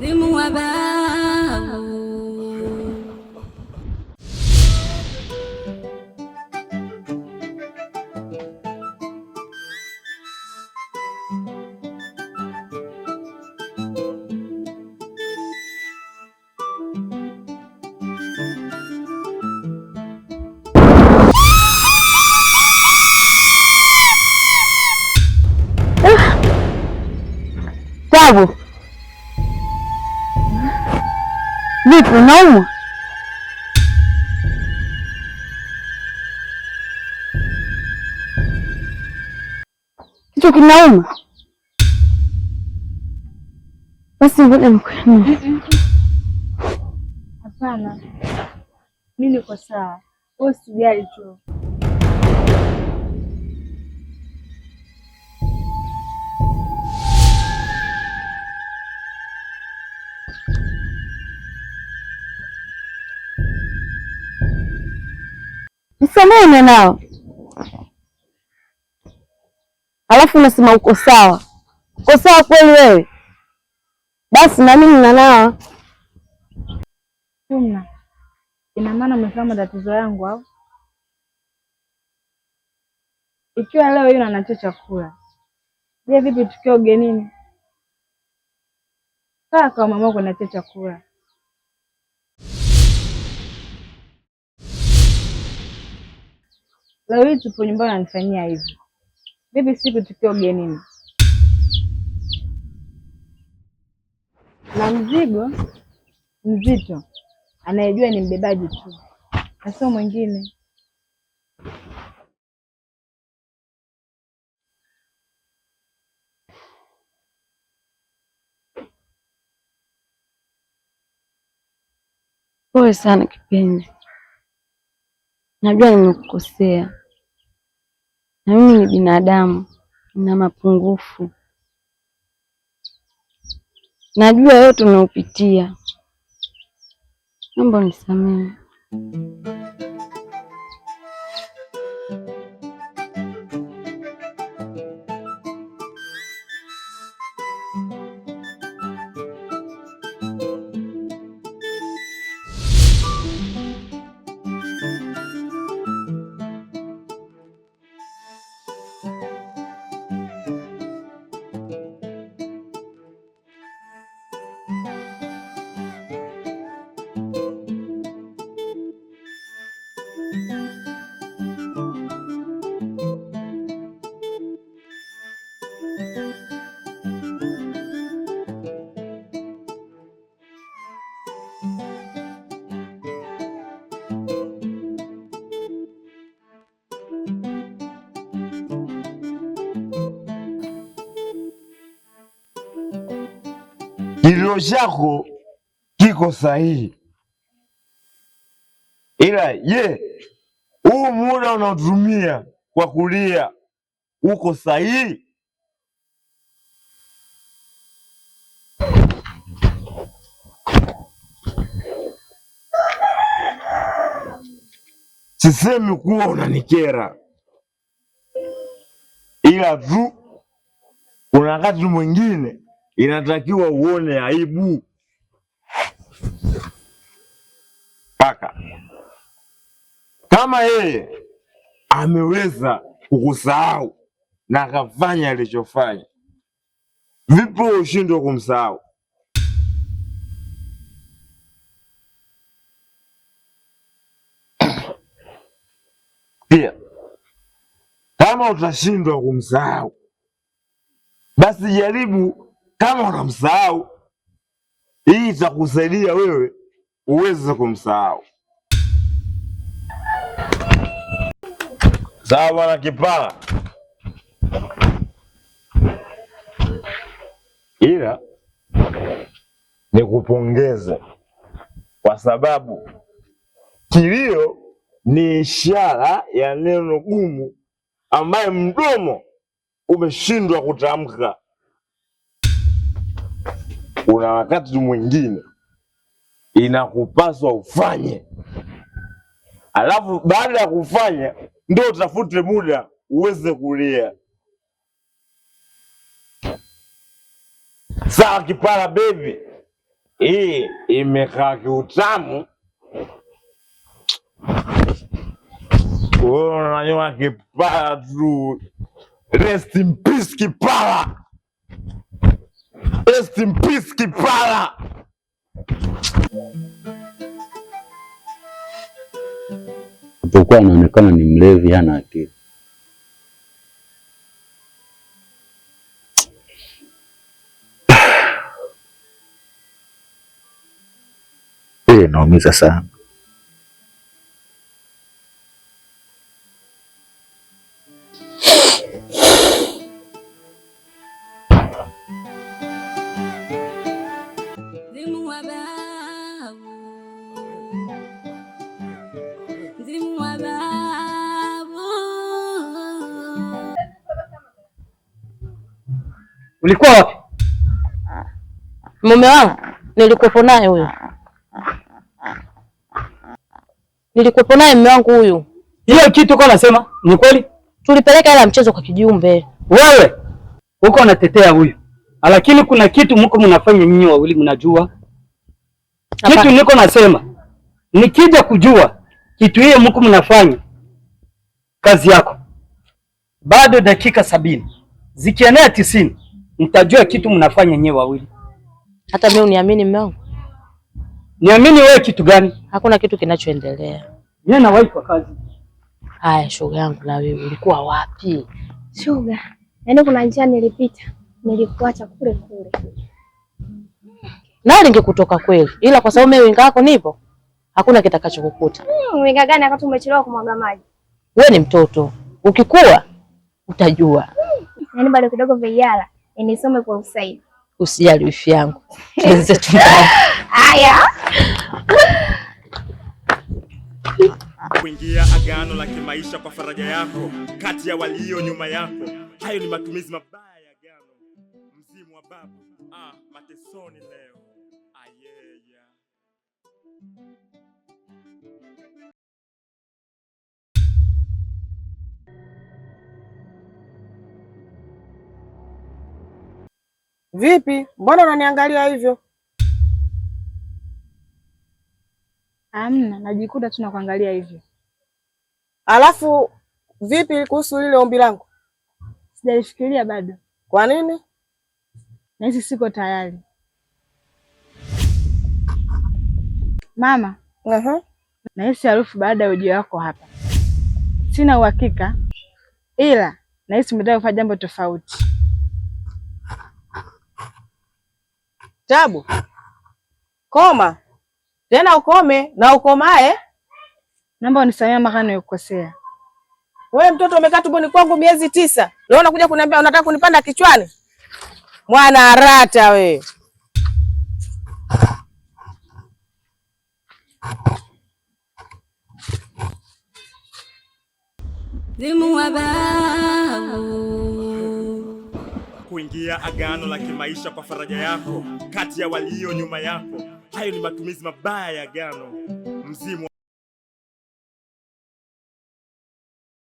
Zimu wa babu. Tabu, vipi unaumwa? Kichwa kinauma? Basi ngoja nikunywe. Hapana, mimi niko sawa, wewe usijali tu. Nisamehe nao, alafu unasema uko sawa. Uko sawa kweli wewe? Basi na mimi nanawa. Ina maana umefahamu matatizo yangu au? Ikiwa leo hiyo anacho chakula, je, vipi tukiwa ugenini? Kaa kwa mama kunacho chakula. Leo hii tupo nyumbani ananifanyia hivi. Vipi siku tukiwa ugenini? Na mzigo mzito anayejua ni mbebaji tu na sio mwingine. Pole sana kipenzi, najua nimekukosea, na mimi ni binadamu, nina mapungufu. Najua yote unaopitia, naomba unisamehe. Kilio chako kiko sahihi, ila je, huu muda unaotumia kwa kulia uko sahihi? Sisemi kuwa unanikera, ila tu kuna wakati mwingine inatakiwa uone aibu. Paka kama yeye ameweza kukusahau na akafanya alichofanya, vipi ushindwe kumsahau? Pia kama utashindwa kumsahau, basi jaribu kama unamsahau, hii itakusaidia wewe uweze kumsahau. Sawa bwana Kipala, ila nikupongeze kwa sababu kilio ni ishara ya neno gumu ambaye mdomo umeshindwa kutamka. Kuna wakati mwingine inakupaswa ufanye, alafu baada ya kufanya ndio utafute muda uweze kulia. Sawa Kipala baby? hii imekaa kiutamu. Wewe unanywa kipara tu. Rest in peace kipara. Rest in peace kipara. Atakuwa anaonekana ni mlevi, hana akili. Naumiza sana. Ulikuwa wapi? Mume wangu nilikuwepo naye huyo. Nilikuwepo naye mume wangu huyu. Hiyo kitu uko nasema ni kweli? Tulipeleka ile mchezo kwa kijumbe. Wewe uko unatetea huyu. Lakini kuna kitu mko mnafanya nyinyi wawili mnajua. Kitu niko nasema. Nikija kujua kitu hiyo mko mnafanya kazi yako. Bado dakika 70. Zikienea 90 nitajua kitu mnafanya nyewe wawili. Hata mimi uniamini mume wangu? Niamini wewe kitu gani? Hakuna kitu kinachoendelea. Yeye anawahi kwa kazi. Haya shoga yangu, na wewe ulikuwa wapi? Shoga, yaani kuna njia nilipita, nilikuacha kule kule. Na ningekutoka kweli, ila kwa sababu mimi winga wako nipo, hakuna kitakachokukuta. Winga gani wakati umechelewa kumwaga maji? Wewe ni mtoto, ukikua utajua. Yaani bado kidogo vijana, nisome kwa usaidi. Usijali wifi yangu. Tuanze tu. Haya. Kuingia agano la kimaisha kwa faraja yako kati ya walio nyuma yako. Hayo ni matumizi mabaya ya agano. Mzimu wa babu matesoni leo. Ayeya. Vipi? Mbona unaniangalia hivyo? Hamna, najikuta tu nakuangalia hivyo. Alafu vipi kuhusu lile ombi langu? Sijalifikiria bado. Kwa nini? Nahisi siko tayari. Mama, nahisi harufu baada ya ujio wako hapa. Sina uhakika, ila nahisi umetaka kufanya jambo tofauti. Tabu, koma tena, ukome na ukomae. Naomba unisamehe mama, nimekukosea. Wewe mtoto umekaa tumboni kwangu miezi 9. Leo unakuja kuniambia unataka kunipanda kichwani? Mwana harata we. Zimu wa babu. Kuingia agano la kimaisha kwa faraja yako kati ya walio nyuma yako. Hayo ni matumizi mabaya ya agano. Mzimu